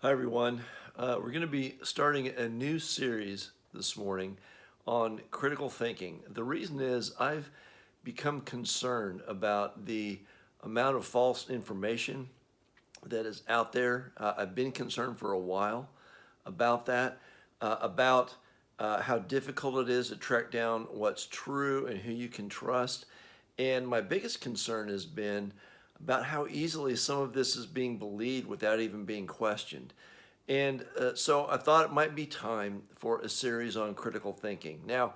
Hi, everyone. We're going to be starting a new series this morning on critical thinking. The reason is I've become concerned about the amount of false information that is out there. I've been concerned for a while about that, about how difficult it is to track down what's true and who you can trust. And my biggest concern has been about how easily some of this is being believed without even being questioned. And so I thought it might be time for a series on critical thinking. Now,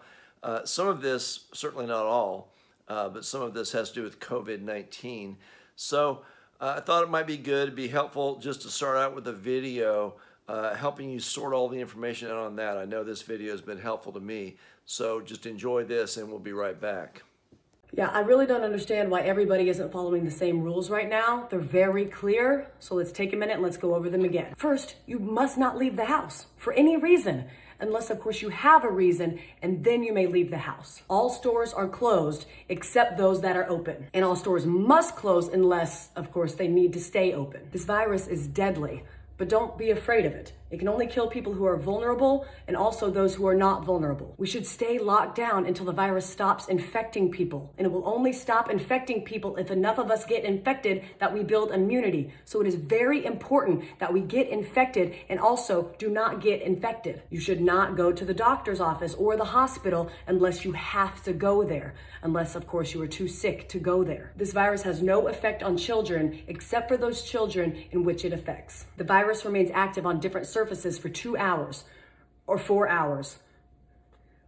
some of this, certainly not all, but some of this has to do with COVID-19. So I thought it might be good, be helpful just to start out with a video helping you sort all the information out on that. I know this video has been helpful to me. So just enjoy this and we'll be right back. Yeah, I really don't understand why everybody isn't following the same rules right now. They're very clear, so let's take a minute and let's go over them again. First, you must not leave the house for any reason, unless of course you have a reason, and then you may leave the house. All stores are closed except those that are open, and all stores must close unless, of course, they need to stay open. This virus is deadly, but don't be afraid of it. It can only kill people who are vulnerable and also those who are not vulnerable. We should stay locked down until the virus stops infecting people. And it will only stop infecting people if enough of us get infected that we build immunity. So it is very important that we get infected and also do not get infected. You should not go to the doctor's office or the hospital unless you have to go there. Unless, of course, you are too sick to go there. This virus has no effect on children except for those children in which it affects. The virus remains active on different surfaces for 2 hours or 4 hours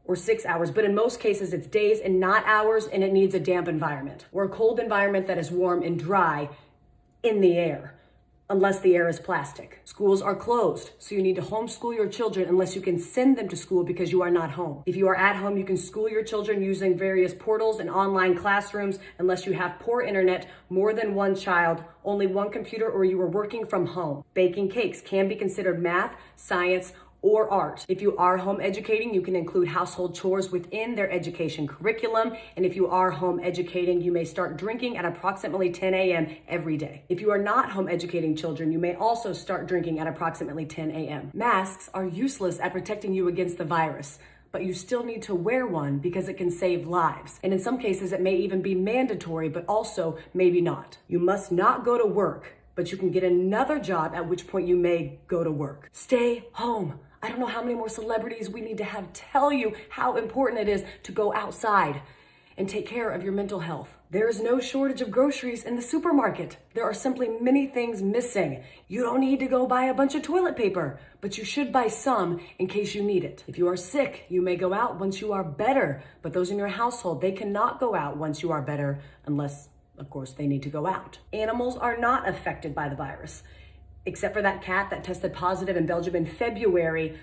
or 6 hours, but in most cases it's days and not hours, and it needs a damp environment or a cold environment that is warm and dry in the air, unless the air is plastic. Schools are closed, so you need to homeschool your children unless you can send them to school because you are not home. If you are at home, you can school your children using various portals and online classrooms unless you have poor internet, more than one child, only one computer, or you are working from home. Baking cakes can be considered math, science, or art. If you are home educating, you can include household chores within their education curriculum. And if you are home educating, you may start drinking at approximately 10 a.m. every day. If you are not home educating children, you may also start drinking at approximately 10 a.m. Masks are useless at protecting you against the virus, but you still need to wear one because it can save lives. And in some cases, it may even be mandatory, but also maybe not. You must not go to work, but you can get another job, at which point you may go to work. Stay home. I don't know how many more celebrities we need to have tell you how important it is to go outside and take care of your mental health. There is no shortage of groceries in the supermarket. There are simply many things missing. You don't need to go buy a bunch of toilet paper, but you should buy some in case you need it. If you are sick, you may go out once you are better, but those in your household, they cannot go out once you are better unless, of course, they need to go out. Animals are not affected by the virus, except for that cat that tested positive in Belgium in February,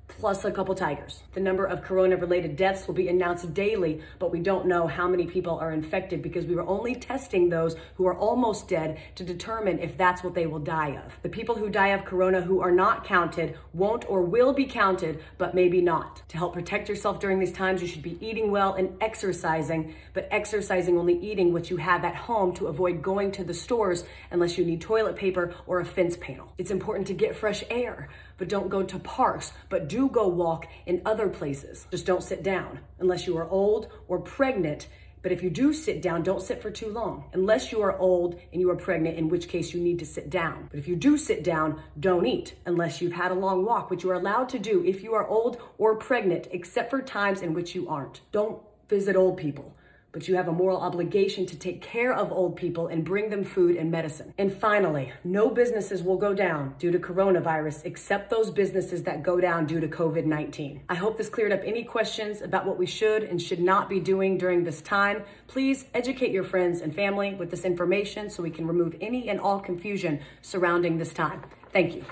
plus a couple tigers. The number of corona-related deaths will be announced daily, but we don't know how many people are infected because we were only testing those who are almost dead to determine if that's what they will die of. The people who die of corona who are not counted won't or will be counted, but maybe not. To help protect yourself during these times, you should be eating well and exercising, but exercising only eating what you have at home to avoid going to the stores unless you need toilet paper or a fence panel. It's important to get fresh air, but don't go to parks, but do go walk in other places. Just don't sit down unless you are old or pregnant. But if you do sit down, don't sit for too long, unless you are old and you are pregnant, in which case you need to sit down. But if you do sit down, don't eat unless you've had a long walk, which you are allowed to do if you are old or pregnant, except for times in which you aren't. Don't visit old people, but you have a moral obligation to take care of old people and bring them food and medicine. And finally, no businesses will go down due to coronavirus except those businesses that go down due to COVID-19. I hope this cleared up any questions about what we should and should not be doing during this time. Please educate your friends and family with this information so we can remove any and all confusion surrounding this time. Thank you.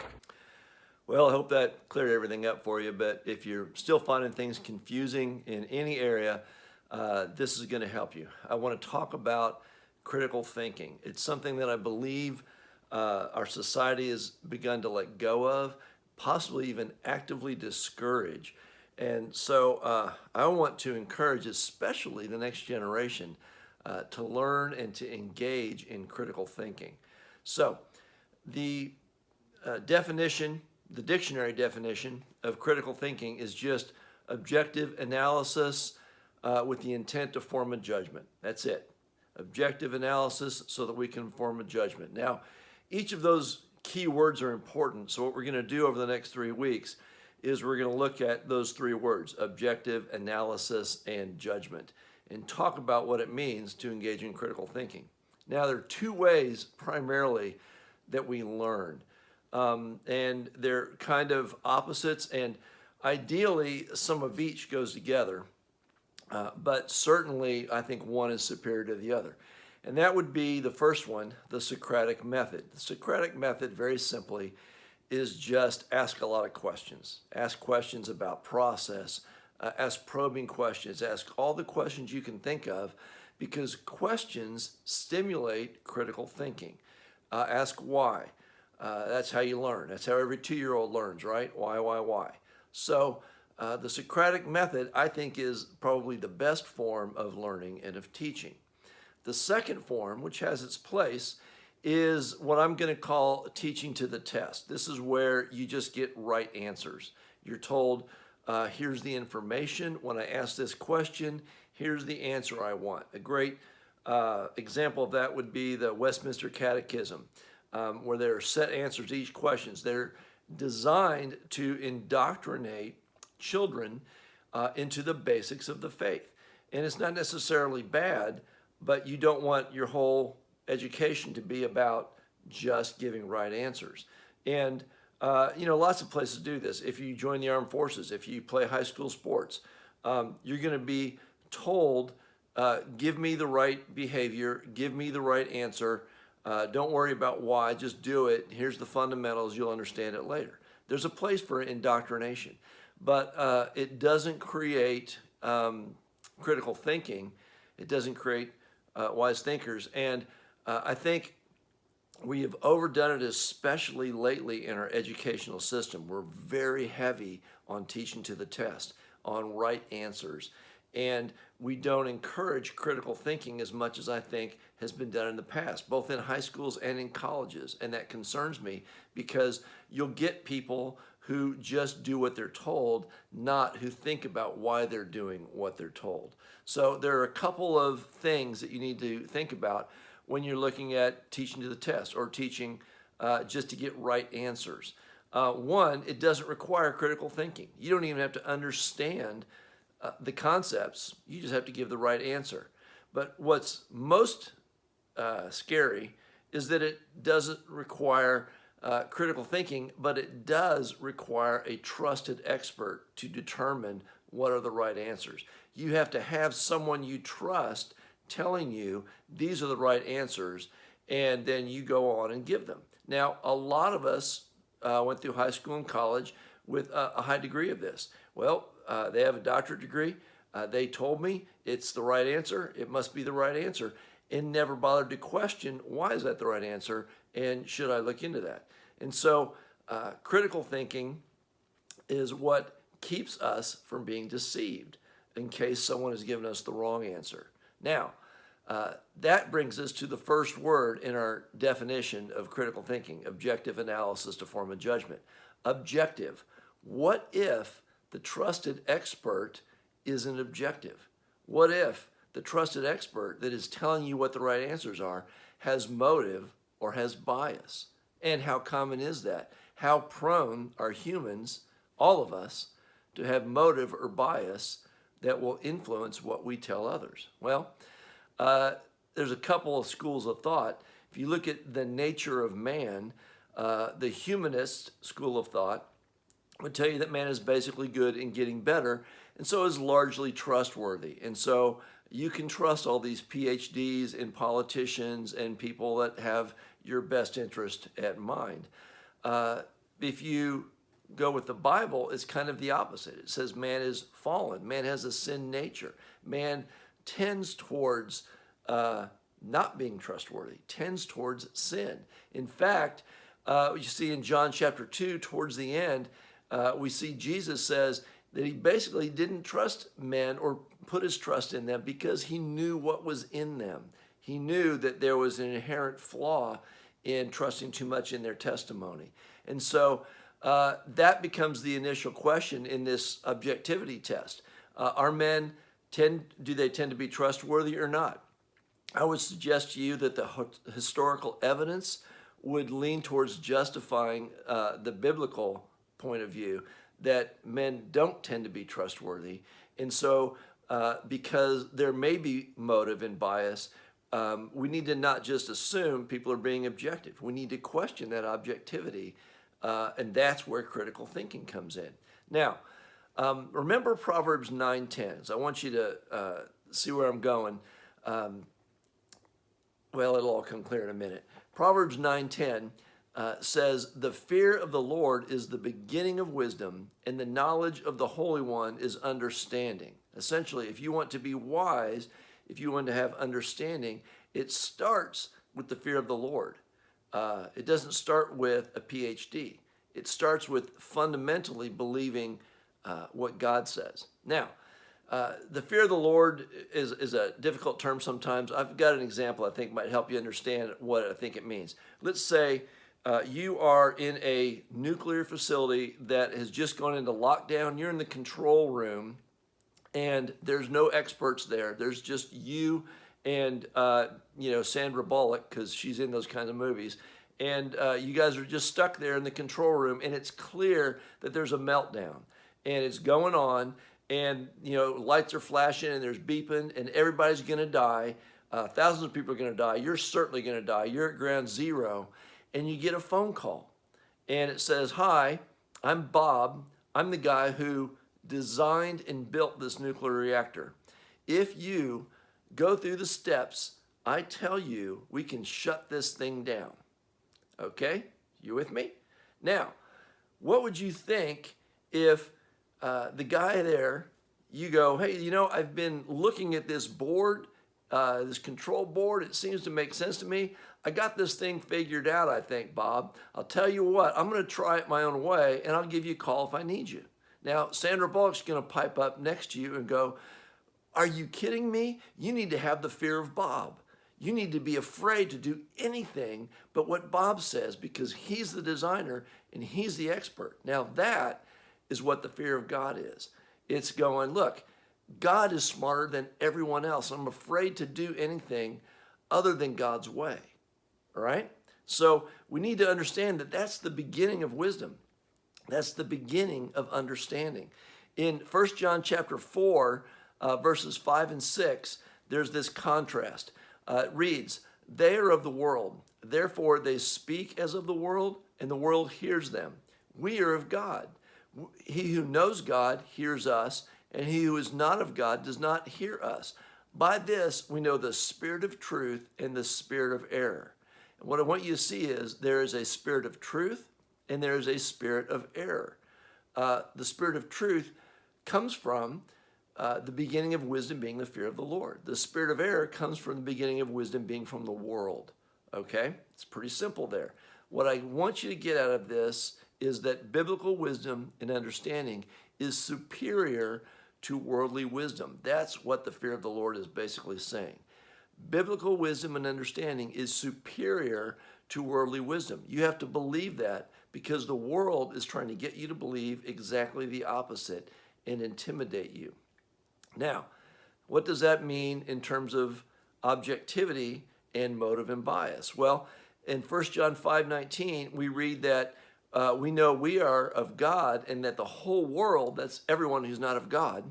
Well, I hope that cleared everything up for you, but if you're still finding things confusing in any area, this is going to help you. I want to talk about critical thinking. It's something that I believe our society has begun to let go of, possibly even actively discourage. And so I want to encourage, especially the next generation, to learn and to engage in critical thinking. So the definition, the dictionary definition of critical thinking is just objective analysis with the intent to form a judgment. That's it. Objective analysis so that we can form a judgment. Now, each of those key words are important. So what we're going to do over the next 3 weeks is we're going to look at those 3 words, objective, analysis, and judgment, and talk about what it means to engage in critical thinking. Now, there are 2 ways primarily that we learn, and they're kind of opposites, and ideally some of each goes together, but certainly I think one is superior to the other. And that would be the first one, the Socratic method. The Socratic method, very simply, is just ask a lot of questions. Ask questions about process, ask probing questions, ask all the questions you can think of, because questions stimulate critical thinking. Ask why. That's how you learn. That's how every 2-year-old learns, right? Why? So the Socratic method, I think, is probably the best form of learning and of teaching. The second form, which has its place, is what I'm going to call teaching to the test. This is where you just get right answers. You're told, here's the information. When I ask this question, here's the answer I want. A great example of that would be the Westminster Catechism, where there are set answers to each question. They're designed to indoctrinate children into the basics of the faith. And it's not necessarily bad, but you don't want your whole education to be about just giving right answers. And, lots of places do this. If you join the armed forces, if you play high school sports, you're going to be told, give me the right behavior, give me the right answer. Don't worry about why, just do it. Here's the fundamentals, you'll understand it later. There's a place for indoctrination, but it doesn't create critical thinking. It doesn't create wise thinkers. And I think we have overdone it, especially lately in our educational system. We're very heavy on teaching to the test, on right answers. And we don't encourage critical thinking as much as I think has been done in the past, both in high schools and in colleges. And that concerns me because you'll get people who just do what they're told, not who think about why they're doing what they're told. So there are a couple of things that you need to think about when you're looking at teaching to the test or teaching just to get right answers. One, it doesn't require critical thinking. You don't even have to understand the concepts. You just have to give the right answer. But what's most scary is that it doesn't require critical thinking, but it does require a trusted expert to determine what are the right answers. You have to have someone you trust telling you these are the right answers, and then you go on and give them. Now, a lot of us went through high school and college with a high degree of this. Well, they have a doctorate degree. They told me it's the right answer. It must be the right answer, and never bothered to question why is that the right answer, and should I look into that? And so critical thinking is what keeps us from being deceived in case someone has given us the wrong answer. Now, that brings us to the first word in our definition of critical thinking, objective analysis to form a judgment. Objective. What if the trusted expert isn't objective? What if the trusted expert that is telling you what the right answers are has motive or has bias? And how common is that? How prone are humans, all of us, to have motive or bias that will influence what we tell others? Well, there's a couple of schools of thought. If you look at the nature of man, the humanist school of thought would tell you that man is basically good in getting better, and so is largely trustworthy. And so you can trust all these PhDs and politicians and people that have your best interest at mind. If you go with the Bible, it's kind of the opposite. It says man is fallen. Man has a sin nature. Man tends towards not being trustworthy, tends towards sin. In fact, you see in John chapter 2, towards the end, we see Jesus says that he basically didn't trust men or put his trust in them because he knew what was in them. He knew that there was an inherent flaw in trusting too much in their testimony. And so that becomes the initial question in this objectivity test. Are men do they tend to be trustworthy or not? I would suggest to you that the historical evidence would lean towards justifying the biblical point of view that men don't tend to be trustworthy. And so, because there may be motive and bias, we need to not just assume people are being objective. We need to question that objectivity, and that's where critical thinking comes in. Now, remember Proverbs 9:10. So I want you to see where I'm going. Well, it'll all come clear in a minute. Proverbs 9:10 says, "The fear of the Lord is the beginning of wisdom, and the knowledge of the Holy One is understanding." Essentially, if you want to be wise, if you want to have understanding, it starts with the fear of the Lord. It doesn't start with a PhD. It starts with fundamentally believing what God says. Now, the fear of the Lord is a difficult term sometimes. I've got an example I think might help you understand what I think it means. Let's say you are in a nuclear facility that has just gone into lockdown. You're in the control room, and there's no experts there. There's just you and Sandra Bullock, because she's in those kinds of movies. And you guys are just stuck there in the control room, and it's clear that there's a meltdown, and it's going on. And, lights are flashing and there's beeping and everybody's going to die. Thousands of people are going to die. You're certainly going to die. You're at ground zero. And you get a phone call. And it says, "Hi, I'm Bob. I'm the guy who designed and built this nuclear reactor. If you go through the steps I tell you, we can shut this thing down." Okay? You with me? Now, what would you think if the guy there, you go, "Hey, I've been looking at this board, this control board. It seems to make sense to me. I got this thing figured out, I think, Bob. I'll tell you what, I'm going to try it my own way, and I'll give you a call if I need you." Now, Sandra Bullock's going to pipe up next to you and go, "Are you kidding me? You need to have the fear of Bob. You need to be afraid to do anything but what Bob says, because he's the designer and he's the expert." Now, that is what the fear of God is. It's going, look, God is smarter than everyone else. I'm afraid to do anything other than God's way. All right? So we need to understand that that's the beginning of wisdom. That's the beginning of understanding. In 1 John chapter 4, verses 5 and 6, there's this contrast. It reads, "They are of the world. Therefore they speak as of the world, and the world hears them. We are of God. He who knows God hears us, and he who is not of God does not hear us. By this we know the spirit of truth and the spirit of error." And what I want you to see is there is a spirit of truth and there is a spirit of error. The spirit of truth comes from the beginning of wisdom being the fear of the Lord. The spirit of error comes from the beginning of wisdom being from the world. Okay? It's pretty simple there. What I want you to get out of this is that biblical wisdom and understanding is superior to worldly wisdom. That's what the fear of the Lord is basically saying. Biblical wisdom and understanding is superior to worldly wisdom. You have to believe that, because the world is trying to get you to believe exactly the opposite and intimidate you. Now, what does that mean in terms of objectivity and motive and bias? Well, in 1 John 5:19, we read that we know we are of God, and that the whole world, that's everyone who's not of God,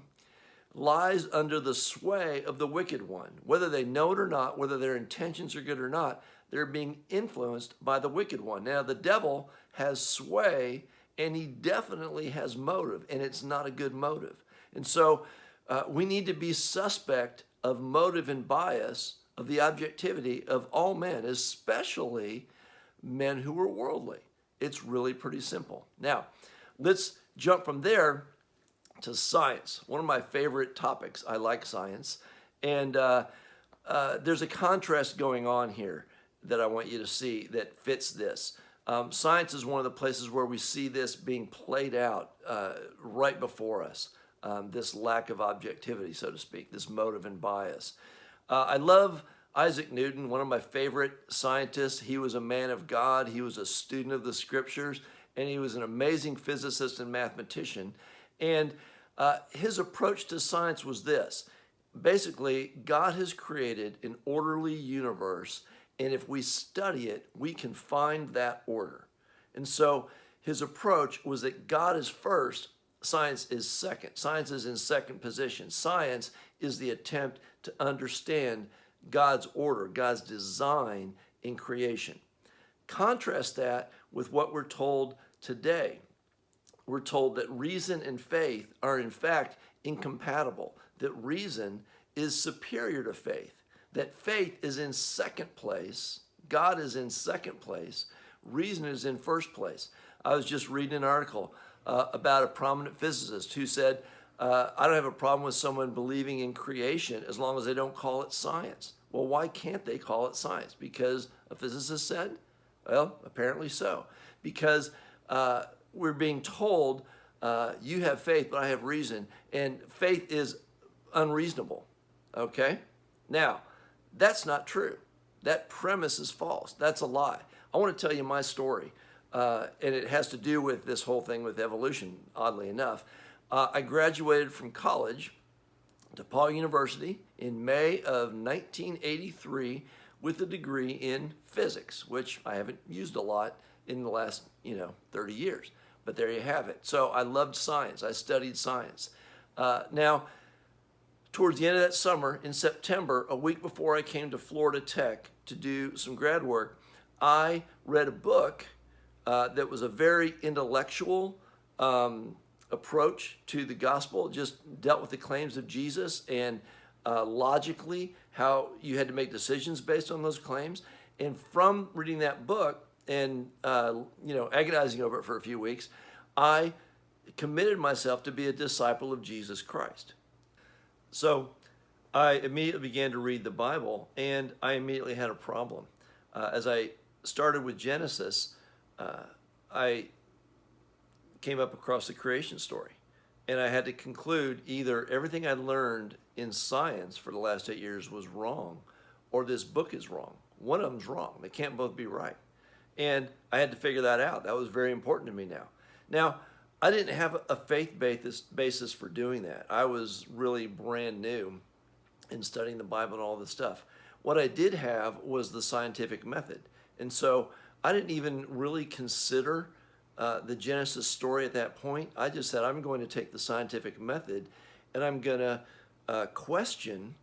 lies under the sway of the wicked one. Whether they know it or not, whether their intentions are good or not, they're being influenced by the wicked one. Now, the devil has sway, and he definitely has motive, and it's not a good motive. And so we need to be suspect of motive and bias, of the objectivity of all men, especially men who are worldly. It's really pretty simple. Now, let's jump from there to science. One of my favorite topics. I like science. And there's a contrast going on here that I want you to see that fits this. Science is one of the places where we see this being played out right before us, this lack of objectivity, so to speak, this motive and bias. I love Isaac Newton, one of my favorite scientists, he was a man of God. He was a student of the scriptures, and he was an amazing physicist and mathematician. And his approach to science was this. Basically, God has created an orderly universe, and if we study it, we can find that order. And so his approach was that God is first, science is second. Science is in second position. Science is the attempt to understand God's order, God's design in creation. Contrast that with what we're told today. We're told that reason and faith are in fact incompatible, that reason is superior to faith, that faith is in second place, God is in second place, reason is in first place. I was just reading an article about a prominent physicist who said, I don't have a problem with someone believing in creation as long as they don't call it science. Well, why can't they call it science? Because a physicist said? Well, apparently so. Because we're being told, you have faith, but I have reason, and faith is unreasonable, okay? Now, that's not true. That premise is false. That's a lie. I want to tell you my story, and it has to do with this whole thing with evolution, oddly enough. I graduated from college, DePaul University, in May of 1983 with a degree in physics, which I haven't used a lot in the last, 30 years. But there you have it. So I loved science. I studied science. Now, towards the end of that summer, in September, a week before I came to Florida Tech to do some grad work, I read a book that was a very intellectual approach to the gospel. It just dealt with the claims of Jesus and logically how you had to make decisions based on those claims. And from reading that book and agonizing over it for a few weeks, I committed myself to be a disciple of Jesus Christ. So I immediately began to read the Bible, and I immediately had a problem. As I started with Genesis, I came up across the creation story, and I had to conclude either everything I learned in science for the last 8 years was wrong, or this book is wrong. One of them's wrong. They can't both be right. And I had to figure that out. That was very important to me now. Now, I didn't have a faith basis for doing that. I was really brand new in studying the Bible and all this stuff. What I did have was the scientific method. And so I didn't even really consider the Genesis story at that point. I just said, I'm going to take the scientific method and I'm going to question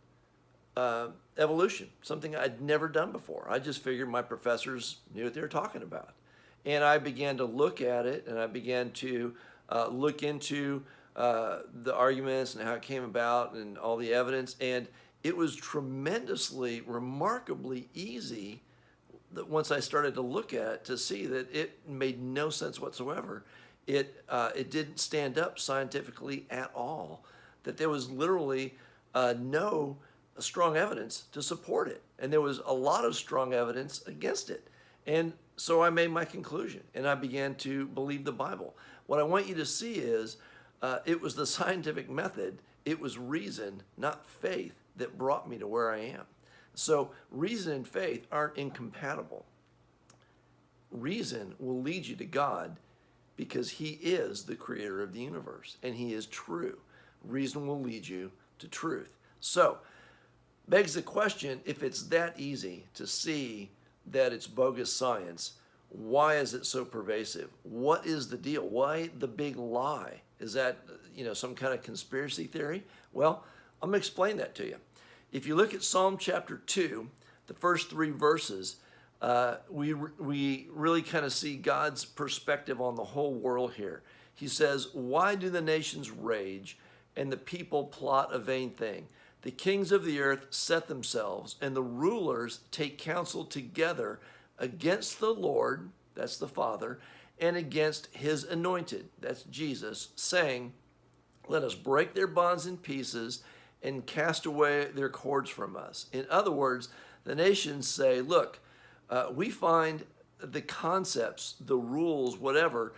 evolution, something I'd never done before. I just figured my professors knew what they were talking about. And I began to look at it, and I began to look into the arguments and how it came about and all the evidence. And it was tremendously, remarkably easy that once I started to look at it to see that it made no sense whatsoever. It didn't stand up scientifically at all, that there was literally no strong evidence to support it. And there was a lot of strong evidence against it. And so I made my conclusion and I began to believe the Bible. What I want you to see is it was the scientific method, it was reason, not faith, that brought me to where I am. So reason and faith aren't incompatible. Reason will lead you to God because he is the creator of the universe and he is true. Reason will lead you to truth. So, begs the question, if it's that easy to see that it's bogus science, why is it so pervasive? What is the deal? Why the big lie? Is that, some kind of conspiracy theory? Well, I'm going to explain that to you. If you look at Psalm chapter 2, the first 3 verses, we really kind of see God's perspective on the whole world here. He says, "Why do the nations rage and the people plot a vain thing? The kings of the earth set themselves, and the rulers take counsel together against the Lord," that's the Father, "and against his anointed," that's Jesus, saying, "Let us break their bonds in pieces and cast away their cords from us." In other words, the nations say, look, we find the concepts, the rules, whatever,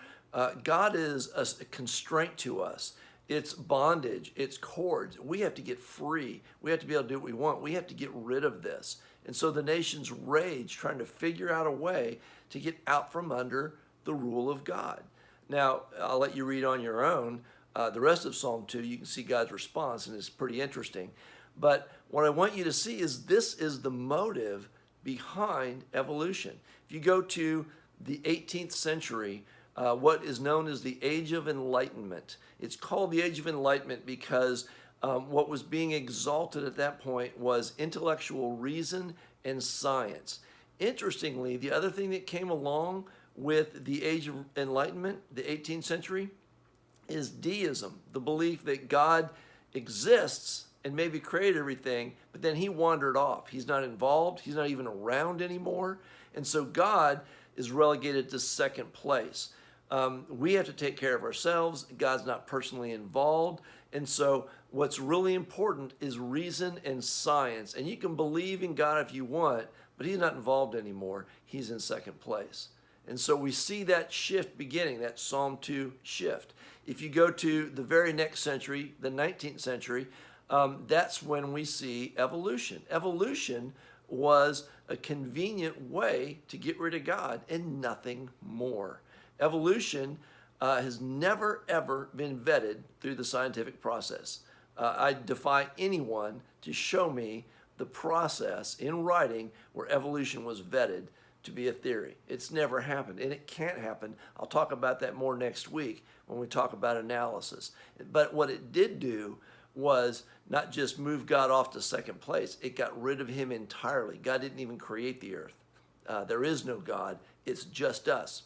God is a constraint to us. It's bondage, it's cords. We have to get free. We have to be able to do what we want. We have to get rid of this. And so the nations raged, trying to figure out a way to get out from under the rule of God. Now, I'll let you read on your own the rest of Psalm 2. You can see God's response, and it's pretty interesting. But what I want you to see is this is the motive behind evolution. If you go to the 18th century, what is known as the Age of Enlightenment. It's called the Age of Enlightenment because what was being exalted at that point was intellectual reason and science. Interestingly, the other thing that came along with the Age of Enlightenment, the 18th century, is deism, the belief that God exists and maybe created everything, but then he wandered off. He's not involved. He's not even around anymore. And so God is relegated to second place. We have to take care of ourselves. God's not personally involved. And so what's really important is reason and science. And you can believe in God if you want, but he's not involved anymore. He's in second place. And so we see that shift beginning, that Psalm 2 shift. If you go to the very next century, the 19th century, that's when we see evolution. Evolution was a convenient way to get rid of God and nothing more. Evolution has never, ever been vetted through the scientific process. I defy anyone to show me the process in writing where evolution was vetted to be a theory. It's never happened, and it can't happen. I'll talk about that more next week when we talk about analysis. But what it did do was not just move God off to second place, it got rid of him entirely. God didn't even create the earth. There is no God, it's just us.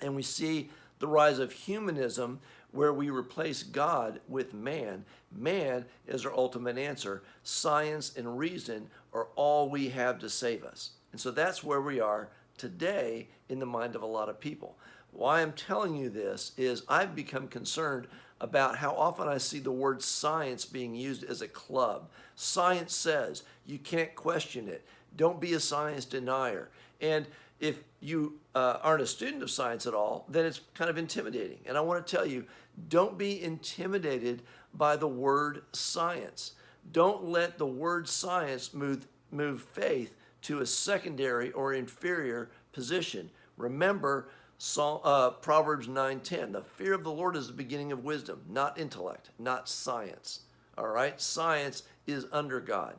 And we see the rise of humanism where we replace God with man. Man is our ultimate answer. Science and reason are all we have to save us. And so that's where we are today in the mind of a lot of people. Why I'm telling you this is I've become concerned about how often I see the word science being used as a club. Science says you can't question it. Don't be a science denier. And if you aren't a student of science at all, then it's kind of intimidating. And I want to tell you, don't be intimidated by the word science. Don't let the word science move faith to a secondary or inferior position. Remember Proverbs 9:10. The fear of the Lord is the beginning of wisdom, not intellect, not science. All right? Science is under God.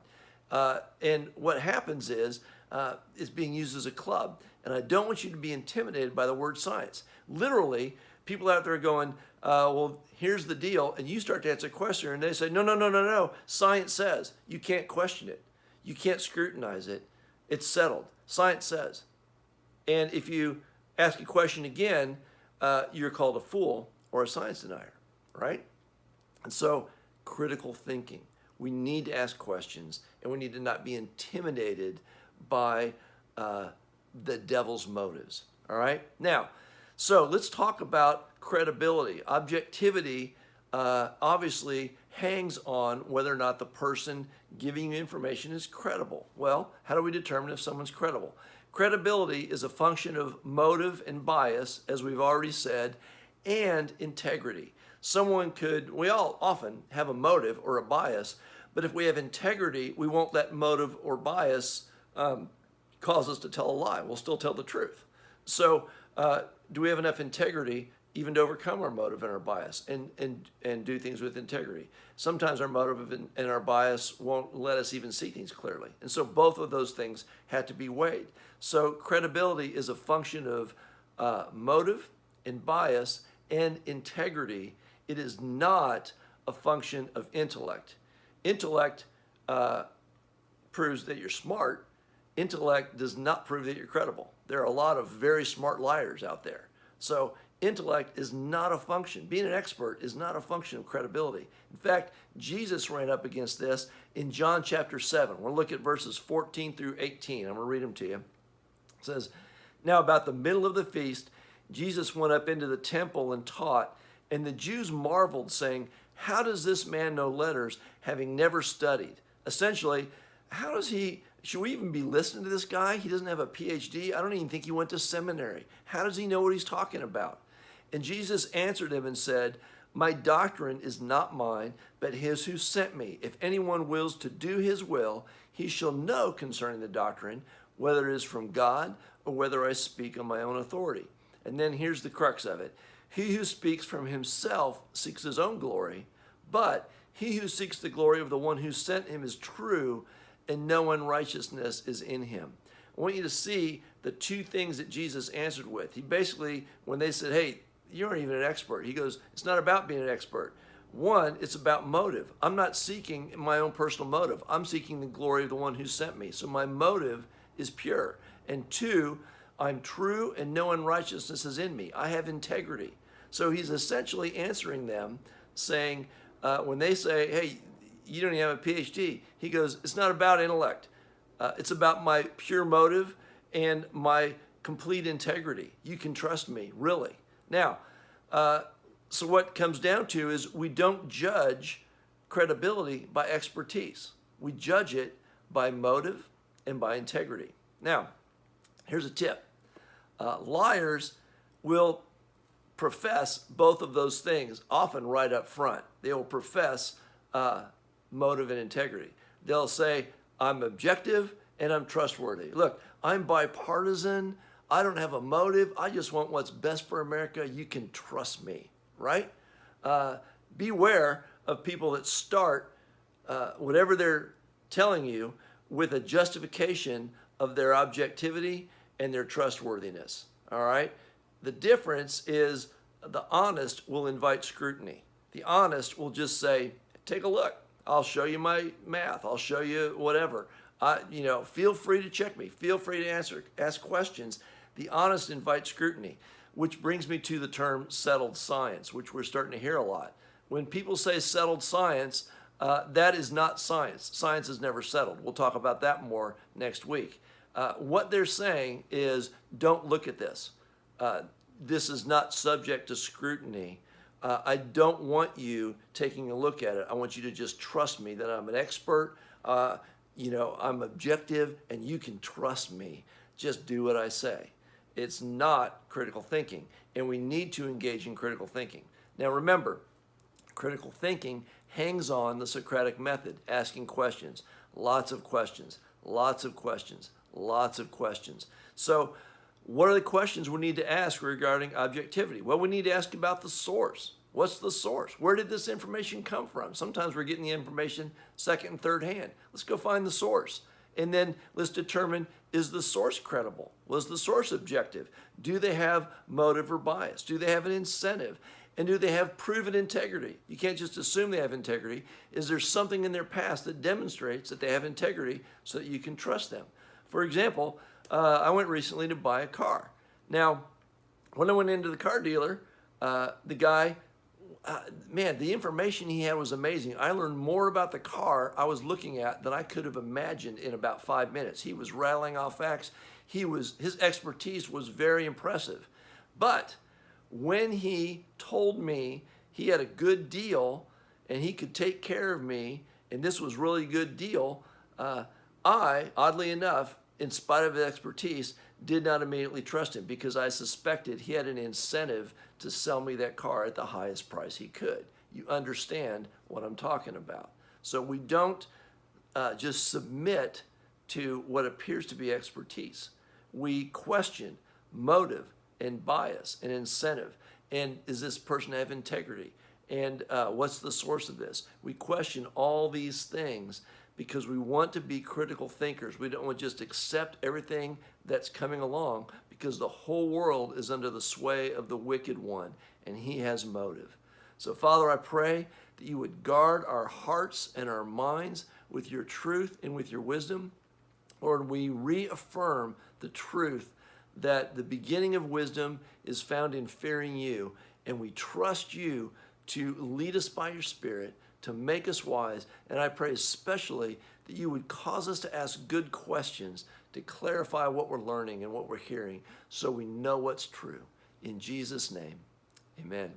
And what happens is it's being used as a club. And I don't want you to be intimidated by the word science. Literally, people out there going, well, here's the deal. And you start to answer a question and they say, no. Science says you can't question it. You can't scrutinize it. It's settled. Science says. And if you ask a question again, you're called a fool or a science denier, right? And so critical thinking. We need to ask questions and we need to not be intimidated by the devil's motives, all right? Now, so let's talk about credibility. Objectivity obviously hangs on whether or not the person giving you information is credible. Well, how do we determine if someone's credible? Credibility is a function of motive and bias, as we've already said, and integrity. We all often have a motive or a bias, but if we have integrity, we won't let motive or bias cause us to tell a lie. We'll still tell the truth. So do we have enough integrity even to overcome our motive and our bias and do things with integrity? Sometimes our motive and our bias won't let us even see things clearly. And so both of those things had to be weighed. So credibility is a function of motive and bias and integrity. It is not a function of intellect. Intellect proves that you're smart. Intellect does not prove that you're credible. There are a lot of very smart liars out there. So intellect is not a function. Being an expert is not a function of credibility. In fact, Jesus ran up against this in John chapter 7. We'll look at verses 14 through 18. I'm going to read them to you. It says, "Now about the middle of the feast, Jesus went up into the temple and taught, and the Jews marveled, saying, 'How does this man know letters, having never studied?'" Essentially, should we even be listening to this guy? He doesn't have a PhD. I don't even think he went to seminary. How does he know what he's talking about? And Jesus answered him and said, My doctrine is not mine, but his who sent me. If anyone wills to do his will, he shall know concerning the doctrine, whether it is from God or whether I speak on my own authority. And then here's the crux of it. He who speaks from himself seeks his own glory, but he who seeks the glory of the one who sent him is true, and no unrighteousness is in him. I want you to see the two things that Jesus answered with. He basically, when they said, hey, you aren't even an expert, he goes, it's not about being an expert. One, it's about motive. I'm not seeking my own personal motive. I'm seeking the glory of the one who sent me. So my motive is pure. And two, I'm true and no unrighteousness is in me. I have integrity. So he's essentially answering them, saying, when they say, hey, you don't even have a PhD, he goes, it's not about intellect. It's about my pure motive and my complete integrity. You can trust me, really. Now, so what comes down to is we don't judge credibility by expertise. We judge it by motive and by integrity. Now, here's a tip. Liars will profess both of those things, often right up front. They will profess motive and integrity. They'll say, I'm objective and I'm trustworthy. Look, I'm bipartisan. I don't have a motive. I just want what's best for America. You can trust me, right? Beware of people that start whatever they're telling you with a justification of their objectivity and their trustworthiness, all right? The difference is the honest will invite scrutiny. The honest will just say, take a look. I'll show you my math. I'll show you whatever. Feel free to check me. Feel free to ask questions. The honest invite scrutiny, which brings me to the term settled science, which we're starting to hear a lot. When people say settled science, that is not science. Science is never settled. We'll talk about that more next week. What they're saying is, don't look at this. This is not subject to scrutiny. I don't want you taking a look at it. I want you to just trust me that I'm an expert. I'm objective, and you can trust me. Just do what I say. It's not critical thinking, and we need to engage in critical thinking. Now remember, critical thinking hangs on the Socratic method, asking questions, lots of questions, lots of questions, lots of questions. So what are the questions we need to ask regarding objectivity? Well, we need to ask about the source. What's the source? Where did this information come from? Sometimes we're getting the information second and third hand. Let's go find the source. And then let's determine, is the source credible? Was the source objective? Do they have motive or bias? Do they have an incentive? And do they have proven integrity? You can't just assume they have integrity. Is there something in their past that demonstrates that they have integrity so that you can trust them? For example, I went recently to buy a car. Now, when I went into the car dealer, the guy, the information he had was amazing. I learned more about the car I was looking at than I could have imagined in about 5 minutes. He was rattling off facts. His expertise was very impressive. But when he told me he had a good deal and he could take care of me, and this was really a good deal, I, oddly enough, in spite of his expertise, did not immediately trust him because I suspected he had an incentive to sell me that car at the highest price he could. You understand what I'm talking about. So we don't just submit to what appears to be expertise. We question motive and bias and incentive. And is this person have integrity? And what's the source of this? We question all these things because we want to be critical thinkers. We don't want to just accept everything that's coming along because the whole world is under the sway of the wicked one, and he has motive. So, Father, I pray that you would guard our hearts and our minds with your truth and with your wisdom. Lord, we reaffirm the truth that the beginning of wisdom is found in fearing you, and we trust you to lead us by your Spirit, to make us wise. And I pray especially that you would cause us to ask good questions to clarify what we're learning and what we're hearing so we know what's true. In Jesus' name, amen.